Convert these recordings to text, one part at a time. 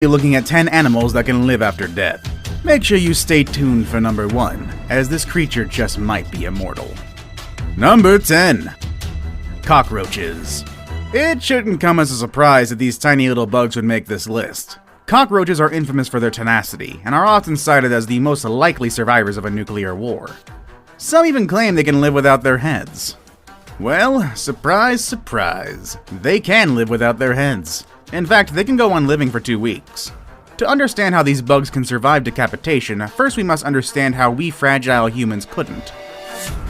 You're looking at 10 animals that can live after death. Make sure you stay tuned for number 1, as this creature just might be immortal. Number 10. Cockroaches. It shouldn't come as a surprise that these tiny little bugs would make this list. Cockroaches are infamous for their tenacity, and are often cited as the most likely survivors of a nuclear war. Some even claim they can live without their heads. Well, surprise, surprise, they can live without their heads. In fact, they can go on living for 2 weeks. To understand how these bugs can survive decapitation, first we must understand how we fragile humans couldn't.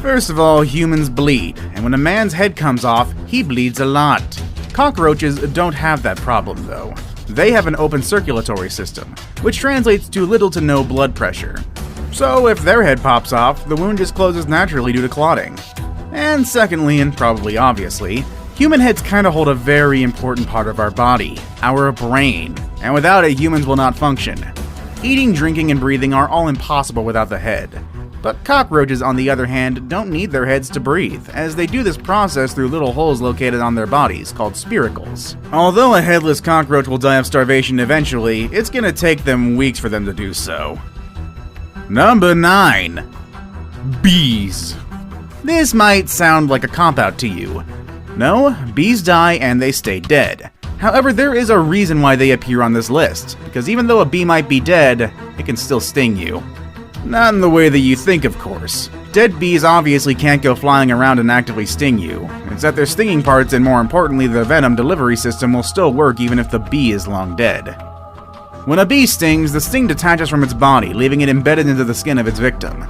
First of all, humans bleed, and when a man's head comes off, he bleeds a lot. Cockroaches don't have that problem though. They have an open circulatory system, which translates to little to no blood pressure. So if their head pops off, the wound just closes naturally due to clotting. And secondly, and probably obviously, human heads kinda hold a very important part of our body, our brain, and without it humans will not function. Eating, drinking, and breathing are all impossible without the head. But cockroaches, on the other hand, don't need their heads to breathe, as they do this process through little holes located on their bodies, called spiracles. Although a headless cockroach will die of starvation eventually, it's gonna take them weeks for them to do so. Number 9. Bees. This might sound like a cop-out to you. No, bees die and they stay dead. However, there is a reason why they appear on this list, because even though a bee might be dead, it can still sting you. Not in the way that you think, of course. Dead bees obviously can't go flying around and actively sting you. It's that their stinging parts and more importantly their venom delivery system will still work even if the bee is long dead. When a bee stings, the sting detaches from its body, leaving it embedded into the skin of its victim.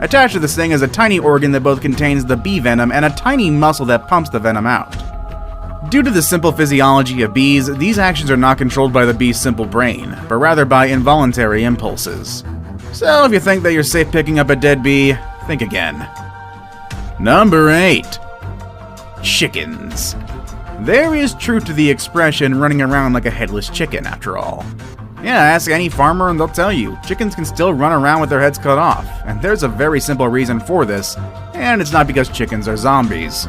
Attached to the sting is a tiny organ that both contains the bee venom and a tiny muscle that pumps the venom out. Due to the simple physiology of bees, these actions are not controlled by the bee's simple brain, but rather by involuntary impulses. So if you think that you're safe picking up a dead bee, think again. Number 8. Chickens. There is truth to the expression running around like a headless chicken, after all. Yeah, ask any farmer and they'll tell you, chickens can still run around with their heads cut off, and there's a very simple reason for this, and it's not because chickens are zombies.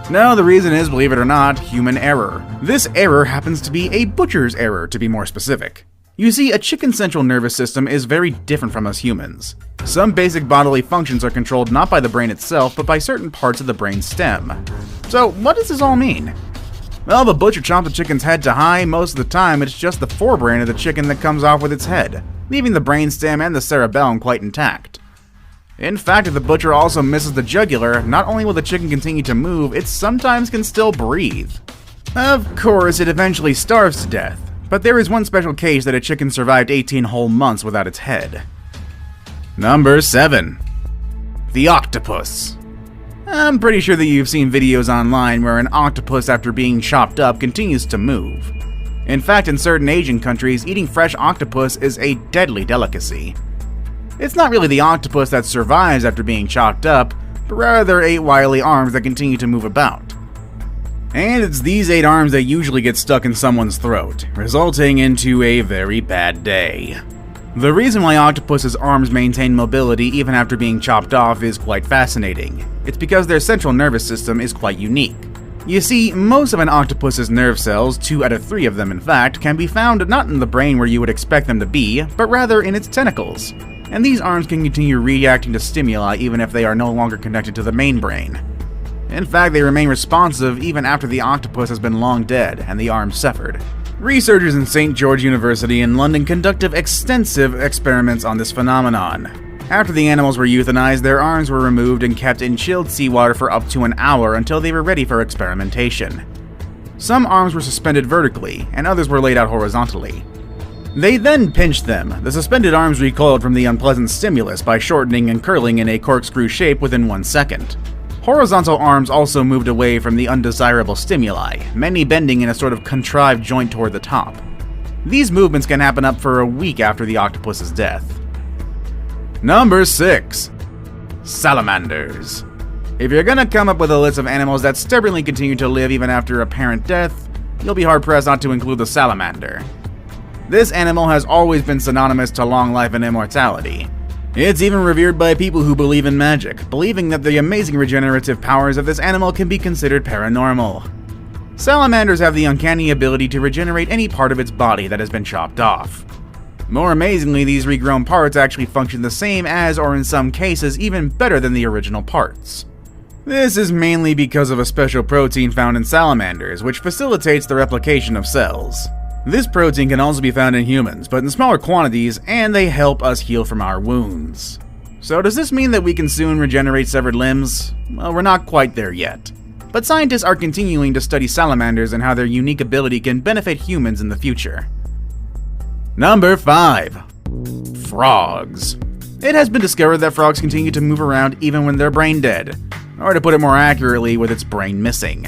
No, the reason is, believe it or not, human error. This error happens to be a butcher's error, to be more specific. You see, a chicken's central nervous system is very different from us humans. Some basic bodily functions are controlled not by the brain itself, but by certain parts of the brain stem. So, what does this all mean? Well, the butcher chopped the chicken's head to high. Most of the time, it's just the forebrain of the chicken that comes off with its head, leaving the brainstem and the cerebellum quite intact. In fact, if the butcher also misses the jugular, not only will the chicken continue to move, it sometimes can still breathe. Of course, it eventually starves to death, but there is one special case that a chicken survived 18 whole months without its head. Number 7. The octopus. I'm pretty sure that you've seen videos online where an octopus, after being chopped up, continues to move. In fact, in certain Asian countries, eating fresh octopus is a deadly delicacy. It's not really the octopus that survives after being chopped up, but rather 8 wily arms that continue to move about. And it's these 8 arms that usually get stuck in someone's throat, resulting into a very bad day. The reason why octopus's arms maintain mobility even after being chopped off is quite fascinating. It's because their central nervous system is quite unique. You see, most of an octopus's nerve cells, 2 out of 3 of them in fact, can be found not in the brain where you would expect them to be, but rather in its tentacles. And these arms can continue reacting to stimuli even if they are no longer connected to the main brain. In fact, they remain responsive even after the octopus has been long dead and the arms severed. Researchers in St. George University in London conducted extensive experiments on this phenomenon. After the animals were euthanized, their arms were removed and kept in chilled seawater for up to an hour until they were ready for experimentation. Some arms were suspended vertically, and others were laid out horizontally. They then pinched them. The suspended arms recoiled from the unpleasant stimulus by shortening and curling in a corkscrew shape within 1 second. Horizontal arms also moved away from the undesirable stimuli, many bending in a sort of contrived joint toward the top. These movements can happen up for a week after the octopus's death. Number 6. Salamanders. If you're gonna come up with a list of animals that stubbornly continue to live even after apparent death, you'll be hard-pressed not to include the salamander. This animal has always been synonymous to long life and immortality. It's even revered by people who believe in magic, believing that the amazing regenerative powers of this animal can be considered paranormal. Salamanders have the uncanny ability to regenerate any part of its body that has been chopped off. More amazingly, these regrown parts actually function the same as, or in some cases, even better than the original parts. This is mainly because of a special protein found in salamanders, which facilitates the replication of cells. This protein can also be found in humans, but in smaller quantities, and they help us heal from our wounds. So does this mean that we can soon regenerate severed limbs? Well, we're not quite there yet. But scientists are continuing to study salamanders and how their unique ability can benefit humans in the future. Number 5. Frogs. It has been discovered that frogs continue to move around even when they're brain dead, or to put it more accurately, with its brain missing.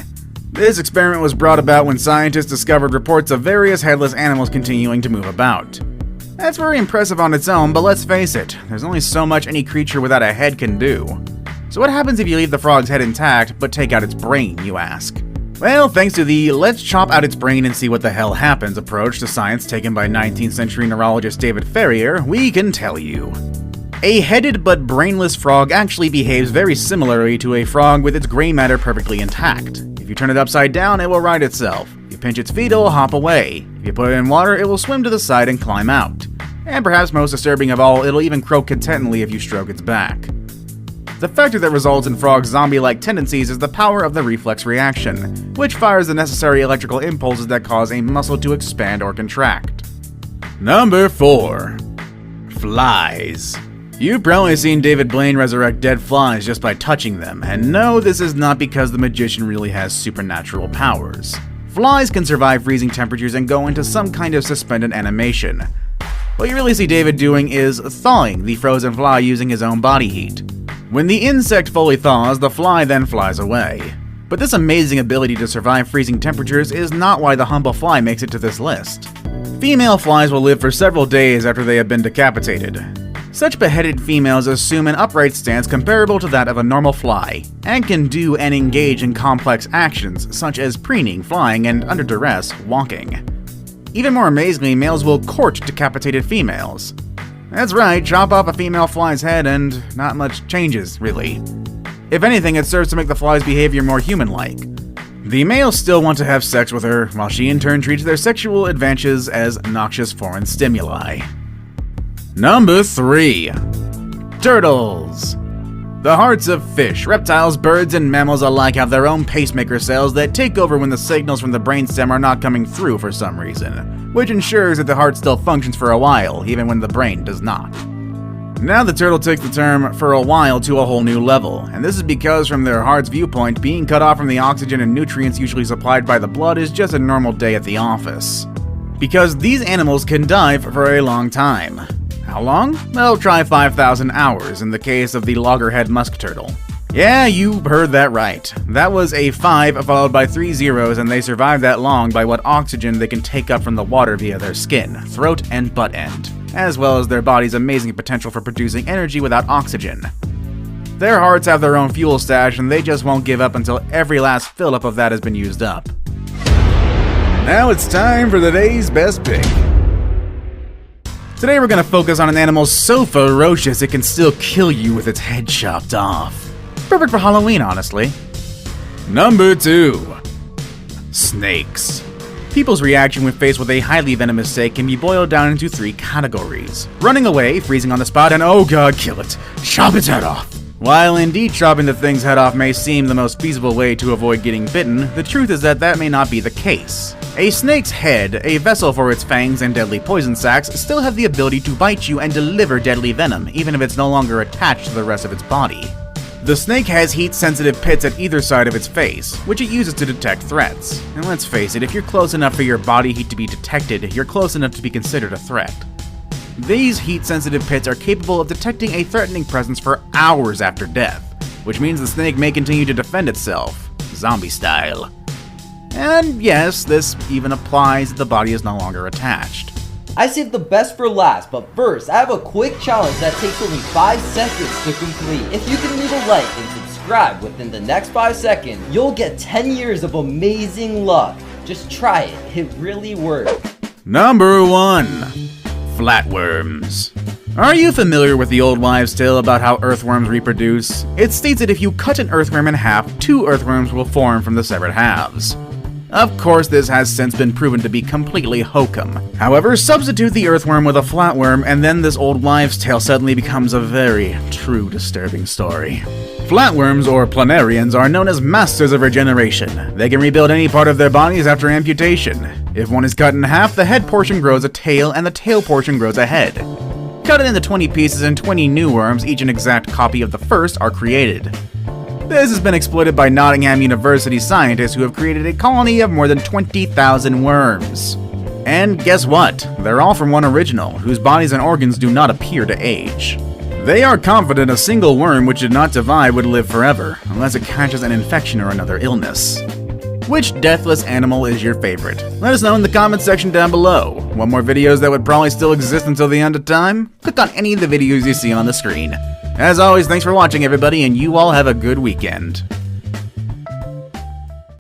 This experiment was brought about when scientists discovered reports of various headless animals continuing to move about. That's very impressive on its own, but let's face it, there's only so much any creature without a head can do. So what happens if you leave the frog's head intact, but take out its brain, you ask? Well, thanks to the "let's chop out its brain and see what the hell happens" approach to science taken by 19th century neurologist David Ferrier, we can tell you. A headed but brainless frog actually behaves very similarly to a frog with its gray matter perfectly intact. If you turn it upside down, it will right itself. If you pinch its feet, it will hop away. If you put it in water, it will swim to the side and climb out. And perhaps most disturbing of all, it'll even croak contentedly if you stroke its back. The factor that results in frogs' zombie-like tendencies is the power of the reflex reaction, which fires the necessary electrical impulses that cause a muscle to expand or contract. Number 4. Flies. You've probably seen David Blaine resurrect dead flies just by touching them, and no, this is not because the magician really has supernatural powers. Flies can survive freezing temperatures and go into some kind of suspended animation. What you really see David doing is thawing the frozen fly using his own body heat. When the insect fully thaws, the fly then flies away. But this amazing ability to survive freezing temperatures is not why the humble fly makes it to this list. Female flies will live for several days after they have been decapitated. Such beheaded females assume an upright stance comparable to that of a normal fly, and can do and engage in complex actions such as preening, flying, and under duress, walking. Even more amazingly, males will court decapitated females. That's right, chop off a female fly's head and not much changes, really. If anything, it serves to make the fly's behavior more human-like. The males still want to have sex with her, while she in turn treats their sexual advances as noxious foreign stimuli. Number 3. Turtles. The hearts of fish, reptiles, birds, and mammals alike have their own pacemaker cells that take over when the signals from the brainstem are not coming through for some reason, which ensures that the heart still functions for a while, even when the brain does not. Now the turtle takes the term "for a while" to a whole new level, and this is because from their heart's viewpoint, being cut off from the oxygen and nutrients usually supplied by the blood is just a normal day at the office. Because these animals can dive for a long time. How long? Well, try 5,000 hours in the case of the loggerhead musk turtle. Yeah, you heard that right. That was a 5 followed by 3 zeros, and they survived that long by what oxygen they can take up from the water via their skin, throat, and butt end, as well as their body's amazing potential for producing energy without oxygen. Their hearts have their own fuel stash, and they just won't give up until every last fill-up of that has been used up. Now it's time for the day's best pick. Today we're going to focus on an animal so ferocious it can still kill you with its head chopped off. Perfect for Halloween, honestly. Number 2. Snakes. People's reaction when faced with a highly venomous snake can be boiled down into 3 categories: running away, freezing on the spot, and oh god, kill it, chop its head off. While indeed chopping the thing's head off may seem the most feasible way to avoid getting bitten, the truth is that may not be the case. A snake's head, a vessel for its fangs and deadly poison sacs, still have the ability to bite you and deliver deadly venom, even if it's no longer attached to the rest of its body. The snake has heat-sensitive pits at either side of its face, which it uses to detect threats. And let's face it, if you're close enough for your body heat to be detected, you're close enough to be considered a threat. These heat-sensitive pits are capable of detecting a threatening presence for hours after death, which means the snake may continue to defend itself, zombie style. And yes, this even applies if the body is no longer attached. I saved the best for last, but first, I have a quick challenge that takes only 5 seconds to complete. If you can leave a like and subscribe within the next 5 seconds, you'll get 10 years of amazing luck. Just try it, it really works. Number 1. Flatworms. Are you familiar with the old wives' tale about how earthworms reproduce? It states that if you cut an earthworm in half, 2 earthworms will form from the severed halves. Of course, this has since been proven to be completely hokum. However, substitute the earthworm with a flatworm, and then this old wives' tale suddenly becomes a very true disturbing story. Flatworms, or planarians, are known as masters of regeneration. They can rebuild any part of their bodies after amputation. If one is cut in half, the head portion grows a tail, and the tail portion grows a head. Cut it into 20 pieces and 20 new worms, each an exact copy of the first, are created. This has been exploited by Nottingham University scientists who have created a colony of more than 20,000 worms. And guess what? They're all from one original, whose bodies and organs do not appear to age. They are confident a single worm which did not divide would live forever, unless it catches an infection or another illness. Which deathless animal is your favorite? Let us know in the comments section down below. Want more videos that would probably still exist until the end of time? Click on any of the videos you see on the screen. As always, thanks for watching everybody, and you all have a good weekend.